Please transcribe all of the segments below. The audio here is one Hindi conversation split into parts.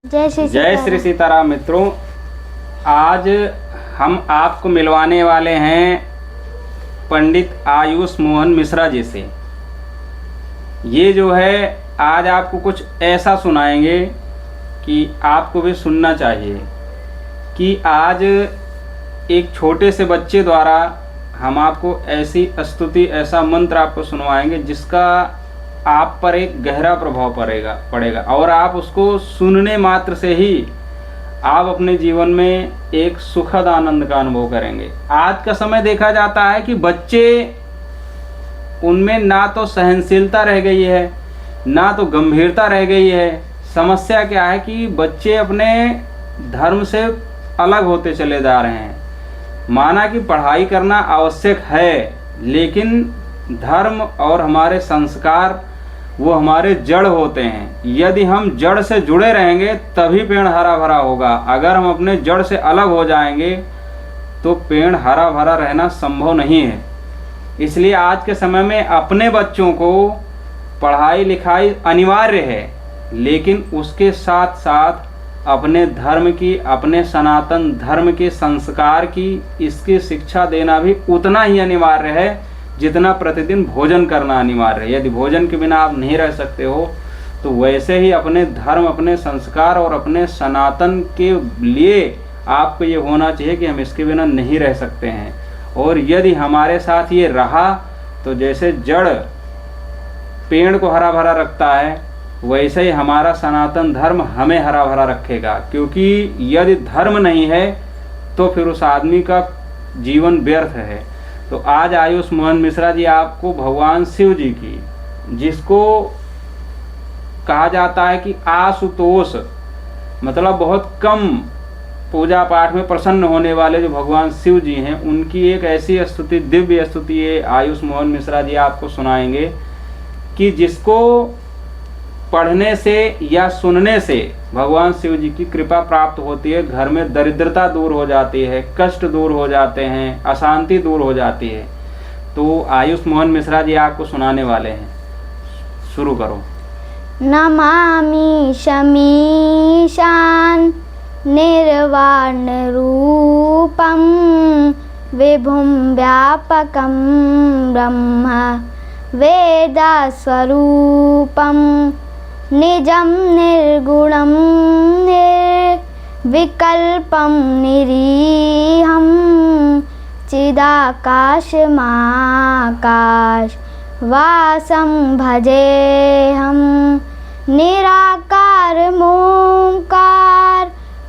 जय श्री सीताराम मित्रों, आज हम आपको मिलवाने वाले हैं पंडित आयुष मोहन मिश्रा जी से। ये जो है आज आपको कुछ ऐसा सुनाएंगे कि आपको भी सुनना चाहिए कि आज एक छोटे से बच्चे द्वारा हम आपको ऐसी स्तुति, ऐसा मंत्र आपको सुनवाएंगे जिसका आप पर एक गहरा प्रभाव पड़ेगा और आप उसको सुनने मात्र से ही आप अपने जीवन में एक सुखद आनंद का अनुभव करेंगे। आज का समय देखा जाता है कि बच्चे, उनमें ना तो सहनशीलता रह गई है, ना तो गंभीरता रह गई है। समस्या क्या है कि बच्चे अपने धर्म से अलग होते चले जा रहे हैं। माना कि पढ़ाई करना आवश्यक है, लेकिन धर्म और हमारे संस्कार वो हमारे जड़ होते हैं। यदि हम जड़ से जुड़े रहेंगे तभी पेड़ हरा भरा होगा। अगर हम अपने जड़ से अलग हो जाएंगे तो पेड़ हरा भरा रहना संभव नहीं है। इसलिए आज के समय में अपने बच्चों को पढ़ाई लिखाई अनिवार्य है, लेकिन उसके साथ साथ अपने धर्म की, अपने सनातन धर्म के संस्कार की, इसकी शिक्षा देना भी उतना ही अनिवार्य है जितना प्रतिदिन भोजन करना अनिवार्य है। यदि भोजन के बिना आप नहीं रह सकते हो तो वैसे ही अपने धर्म, अपने संस्कार और अपने सनातन के लिए आपको ये होना चाहिए कि हम इसके बिना नहीं रह सकते हैं। और यदि हमारे साथ ये रहा तो जैसे जड़ पेड़ को हरा भरा रखता है, वैसे ही हमारा सनातन धर्म हमें हरा भरा रखेगा। क्योंकि यदि धर्म नहीं है तो फिर उस आदमी का जीवन व्यर्थ है। तो आज आयुष मोहन मिश्रा जी आपको भगवान शिव जी की, जिसको कहा जाता है कि आशुतोष, मतलब बहुत कम पूजा पाठ में प्रसन्न होने वाले जो भगवान शिव जी हैं, उनकी एक ऐसी स्तुति, दिव्य स्तुति ये आयुष मोहन मिश्रा जी आपको सुनाएंगे कि जिसको पढ़ने से या सुनने से भगवान शिव जी की कृपा प्राप्त होती है। घर में दरिद्रता दूर हो जाती है, कष्ट दूर हो जाते हैं, अशांति दूर हो जाती है। तो आयुष मोहन मिश्रा जी आपको सुनाने वाले हैं, शुरू करो। नमामि शमीशान निर्वाण रूपम विभुं व्यापकं ब्रह्म वेदा स्वरूपम निजं निर्गुणं निर्विकल्पं निरीहं चिदाकाशमाकाश वासं भजेऽहं निराकारमोङ्कार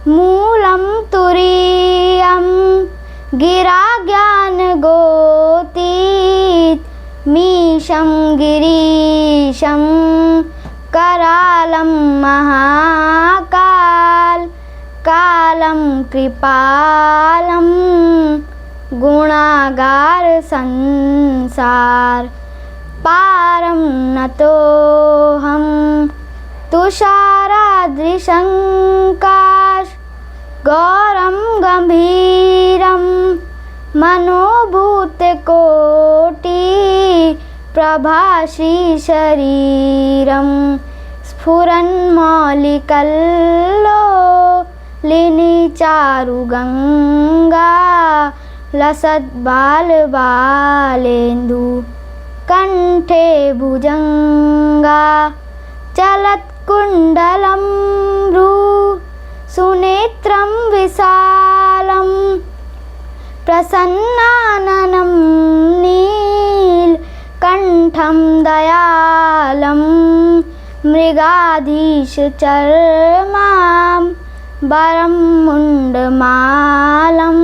मूलं तुरीयं गिराज्ञानगोतीत मीशं गिरीशं करालं महाकाल कालं कृपालं गुणागार संसार पारं नतोऽहं तुषाराद्रिशङ्काश गौरं गम्भीरं मनोभूतकोटि प्रभाश्री शरीरं स्फुरन्मौलिकल्लोलिनी चारुगङ्गा लसद्बालबालेन्दु कण्ठे भुजङ्गा चलत्कुण्डलं भ्रू सुनेत्रं विशालं प्रसन्नाननं नीलकण्ठं दयालं मृगाधीशचर्मां वरं मुण्डमालं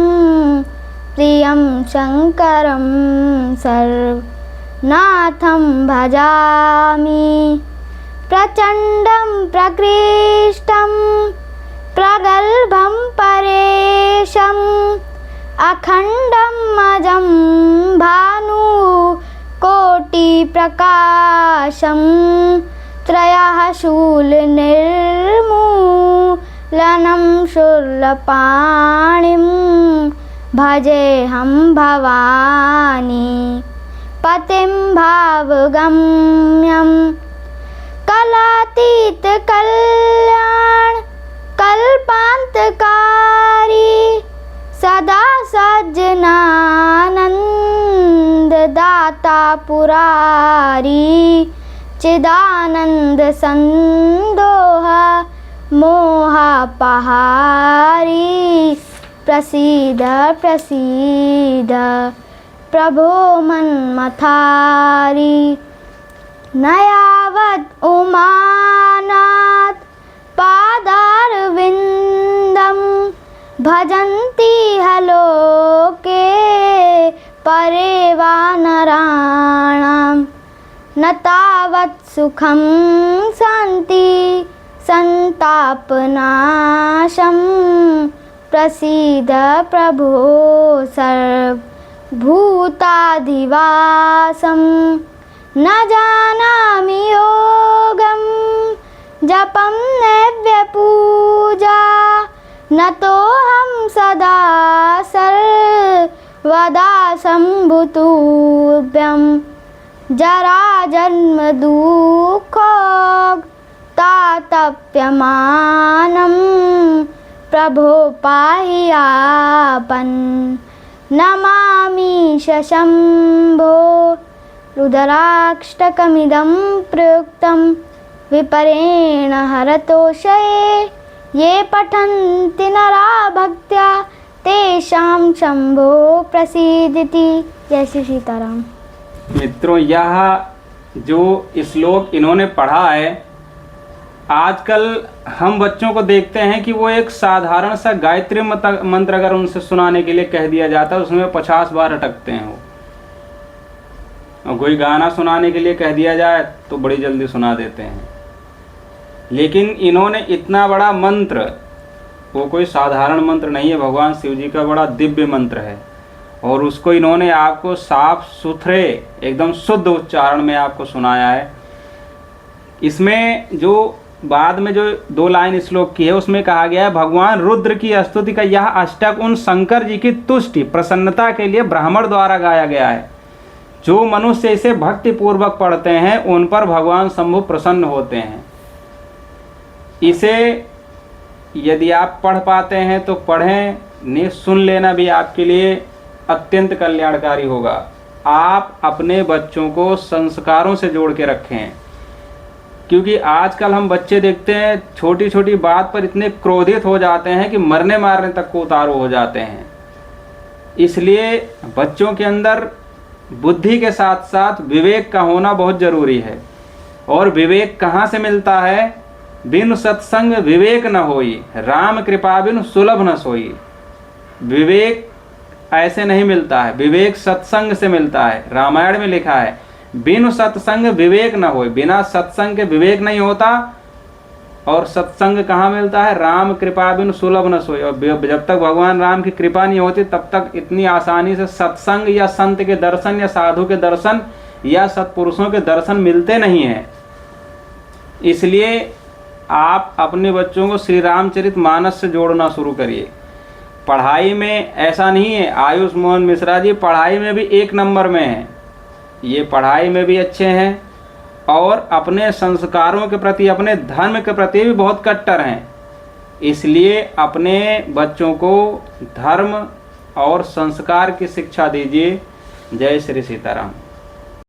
प्रियं शङ्करं सर्वनाथं भजामि प्रचण्डं प्रकृष्टं प्रगल्भं परेशम् अखण्डं अजं भानु कोटिप्रकाशं त्रयः शूलनिर्मूलनं शूलपाणिं भजेऽहं भवानी पतिं भावगम्यं कलातीत कल्याण चिदानंद संदोह मोहापहारी प्रसीद प्रसीद प्रभो मन्मथारी नयावद् उमानाथ पादारविन्दं भजन्ति हलोके परे वा नराणां न तावत् सुखं शान्ति संतापनाशं प्रसीद प्रभो सर्वभूताधिवासं न जानामि योगं जपं नैव्यपूजा न तोऽहं सदा सर्वदा सम्भुतुभ्यं जराजन्म दुःखोक्तातप्यमानं प्रभो पाहि आपन् नमामि शम्भो रुद्राष्टकमिदं प्रयुक्तं विपरेण हरतोषये ये पठन्ति नरा भक्त्या तेषां शम्भो प्रसीदति। जय श्री सीताराम। मित्रों, यह जो श्लोक इन्होंने पढ़ा है, आजकल हम बच्चों को देखते हैं कि वो एक साधारण सा गायत्री मंत्र अगर उनसे सुनाने के लिए कह दिया जाता है उसमें 50 बार अटकते हैं वो, और कोई गाना सुनाने के लिए कह दिया जाए तो बड़ी जल्दी सुना देते हैं। लेकिन इन्होंने इतना बड़ा मंत्र, वो कोई साधारण मंत्र नहीं है, भगवान शिव जी का बड़ा दिव्य मंत्र है, और उसको इन्होंने आपको साफ सुथरे एकदम शुद्ध उच्चारण में आपको सुनाया है। इसमें जो बाद में जो 2 लाइन श्लोक की है उसमें कहा गया है, भगवान रुद्र की स्तुति का यह अष्टक उन शंकर जी की तुष्टि प्रसन्नता के लिए ब्राह्मण द्वारा गाया गया है। जो मनुष्य इसे भक्ति पूर्वक पढ़ते हैं उन पर भगवान शंभु प्रसन्न होते हैं। इसे यदि आप पढ़ पाते हैं तो पढ़ें, नहीं सुन लेना भी आपके लिए अत्यंत कल्याणकारी होगा। आप अपने बच्चों को संस्कारों से जोड़ के रखें, क्योंकि आजकल हम बच्चे देखते हैं छोटी छोटी बात पर इतने क्रोधित हो जाते हैं कि मरने मारने तक को उतारू हो जाते हैं। इसलिए बच्चों के अंदर बुद्धि के साथ साथ विवेक का होना बहुत ज़रूरी है। और विवेक कहाँ से मिलता है? बिनु सत्संग विवेक न होई, राम कृपा बिनु सुलभ न सोई। विवेक ऐसे नहीं मिलता है, विवेक सत्संग से मिलता है। रामायण में लिखा है, बिनु सत्संग विवेक न होई, बिना सत्संग के विवेक नहीं होता। और सत्संग कहाँ मिलता है? राम कृपा बिनु सुलभ न सोई। और जब तक भगवान राम की कृपा नहीं होती तब तक इतनी आसानी से सत्संग या संत के दर्शन या साधु के दर्शन या सत्पुरुषों के दर्शन मिलते नहीं हैं। इसलिए आप अपने बच्चों को श्री रामचरितमानस से जोड़ना शुरू करिए। पढ़ाई में ऐसा नहीं है, आयुष मोहन मिश्रा जी पढ़ाई में भी 1 नंबर में हैं, ये पढ़ाई में भी अच्छे हैं और अपने संस्कारों के प्रति, अपने धर्म के प्रति भी बहुत कट्टर हैं। इसलिए अपने बच्चों को धर्म और संस्कार की शिक्षा दीजिए। जय श्री सीताराम।